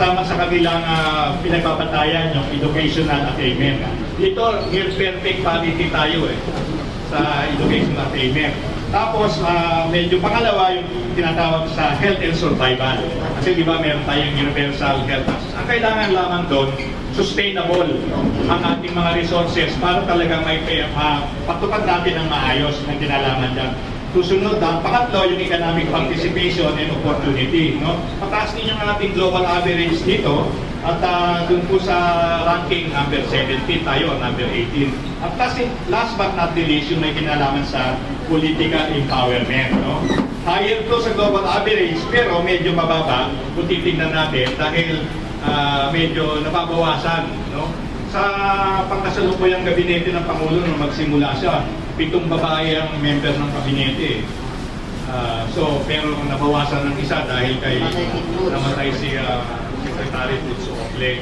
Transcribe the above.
kasama sa kanilang pinagbabatayan yung educational attainment. Dito, near perfect parity tayo sa educational attainment. Tapos, medyo pangalawa yung tinatawag sa health and survival. Kasi di ba meron tayong universal health. Ang kailangan lamang doon, sustainable ang ating mga resources para talagang may patupad natin ang maayos ng kinalaman dyan. Susunod, ang pangatlo, yung economic participation and opportunity. No? Mataas din yung ating global average dito at dun po sa ranking number 17 tayo, number 18. At last but not the least, yung may kinalaman sa political empowerment. No? Higher to sa global average, pero medyo mababa kung titignan natin dahil medyo nababawasan. No? Sa pangkasalukuyang gabinete ng Pangulo nung magsimula siya, 7 babae ang member ng kabinete. Pero nabawasan ng isa dahil kay namatay si Secretary Tutso Ocle.